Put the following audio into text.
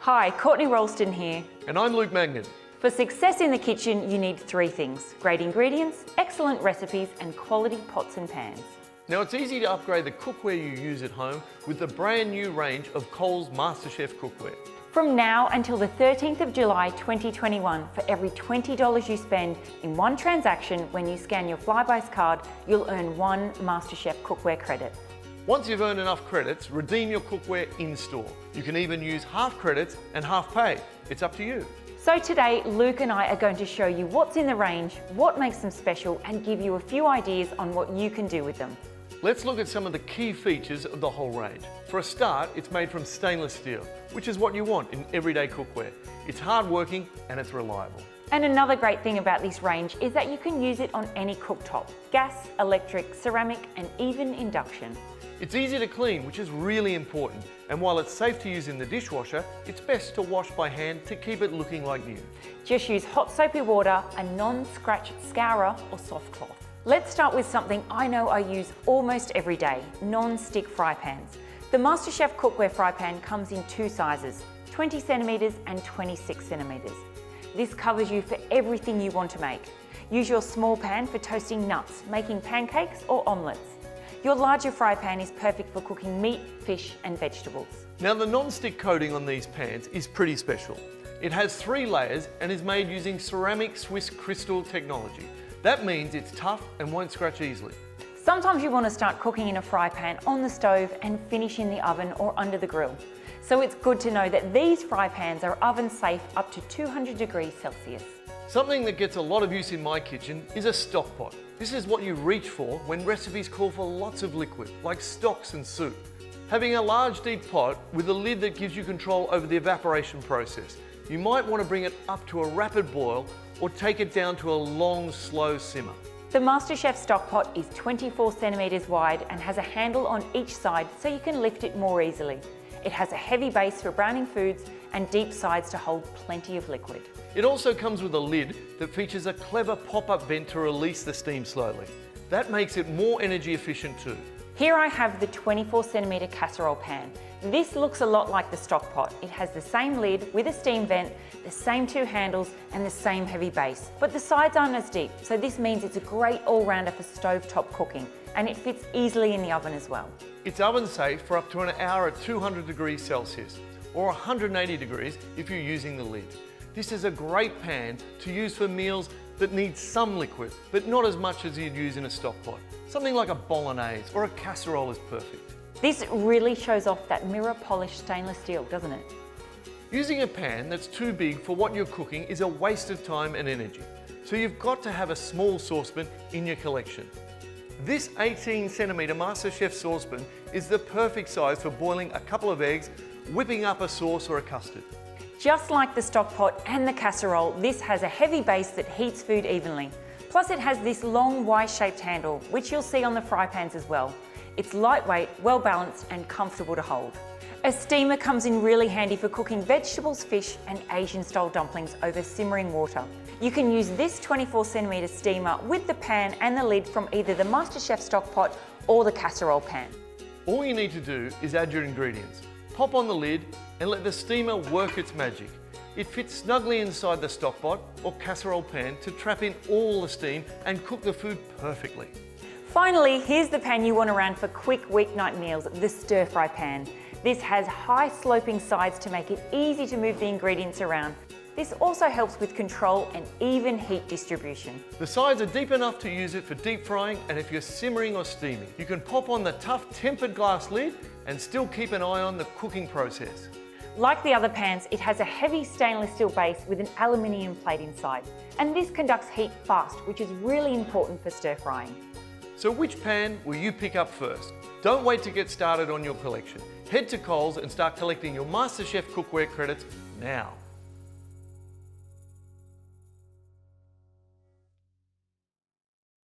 Hi, Courtney Ralston here. And I'm Luke Magnan. For success in the kitchen, you need three things: great ingredients, excellent recipes, and quality pots and pans. Now it's easy to upgrade the cookware you use at home with the brand new range of Coles MasterChef cookware. From now until the 13th of July 2021, for every $20 you spend in one transaction when you scan your Flybuys card, you'll earn one MasterChef cookware credit. Once you've earned enough credits, redeem your cookware in-store. You can even use half credits and half pay. It's up to you. So today, Luke and I are going to show you what's in the range, what makes them special, and give you a few ideas on what you can do with them. Let's look at some of the key features of the whole range. For a start, it's made from stainless steel, which is what you want in everyday cookware. It's hard-working and it's reliable. And another great thing about this range is that you can use it on any cooktop: gas, electric, ceramic, and even induction. It's easy to clean, which is really important. And while it's safe to use in the dishwasher, it's best to wash by hand to keep it looking like new. Just use hot soapy water, a non-scratch scourer or soft cloth. Let's start with something I know I use almost every day: non-stick fry pans. The MasterChef cookware fry pan comes in two sizes, 20 centimeters and 26 centimeters. This covers you for everything you want to make. Use your small pan for toasting nuts, making pancakes or omelettes. Your larger fry pan is perfect for cooking meat, fish and vegetables. Now the non-stick coating on these pans is pretty special. It has 3 layers and is made using ceramic Swiss crystal technology. That means it's tough and won't scratch easily. Sometimes you want to start cooking in a fry pan on the stove and finish in the oven or under the grill. So it's good to know that these fry pans are oven safe up to 200 degrees Celsius. Something that gets a lot of use in my kitchen is a stock pot. This is what you reach for when recipes call for lots of liquid, like stocks and soup. Having a large deep pot with a lid that gives you control over the evaporation process. You might want to bring it up to a rapid boil or take it down to a long, slow simmer. The MasterChef stock pot is 24 centimeters wide and has a handle on each side so you can lift it more easily. It has a heavy base for browning foods and deep sides to hold plenty of liquid. It also comes with a lid that features a clever pop-up vent to release the steam slowly. That makes it more energy efficient too. Here I have the 24 centimeter casserole pan. This looks a lot like the stock pot. It has the same lid with a steam vent, the same 2 handles and the same heavy base. But the sides aren't as deep, so this means it's a great all-rounder for stovetop cooking, and it fits easily in the oven as well. It's oven safe for up to an hour at 200 degrees Celsius, or 180 degrees if you're using the lid. This is a great pan to use for meals that need some liquid, but not as much as you'd use in a stock pot. Something like a bolognese or a casserole is perfect. This really shows off that mirror-polished stainless steel, doesn't it? Using a pan that's too big for what you're cooking is a waste of time and energy, so you've got to have a small saucepan in your collection. This 18 centimeter MasterChef saucepan is the perfect size for boiling a couple of eggs, whipping up a sauce or a custard. Just like the stock pot and the casserole, this has a heavy base that heats food evenly. Plus it has this long Y-shaped handle, which you'll see on the fry pans as well. It's lightweight, well balanced and comfortable to hold. A steamer comes in really handy for cooking vegetables, fish and Asian style dumplings over simmering water. You can use this 24 centimeter steamer with the pan and the lid from either the MasterChef stock pot or the casserole pan. All you need to do is add your ingredients. Pop on the lid and let the steamer work its magic. It fits snugly inside the stock pot or casserole pan to trap in all the steam and cook the food perfectly. Finally, here's the pan you want around for quick weeknight meals, the stir fry pan. This has high sloping sides to make it easy to move the ingredients around. This also helps with control and even heat distribution. The sides are deep enough to use it for deep frying, and if you're simmering or steaming, you can pop on the tough tempered glass lid and still keep an eye on the cooking process. Like the other pans, it has a heavy stainless steel base with an aluminium plate inside. And this conducts heat fast, which is really important for stir frying. So which pan will you pick up first? Don't wait to get started on your collection. Head to Coles and start collecting your MasterChef cookware credits now.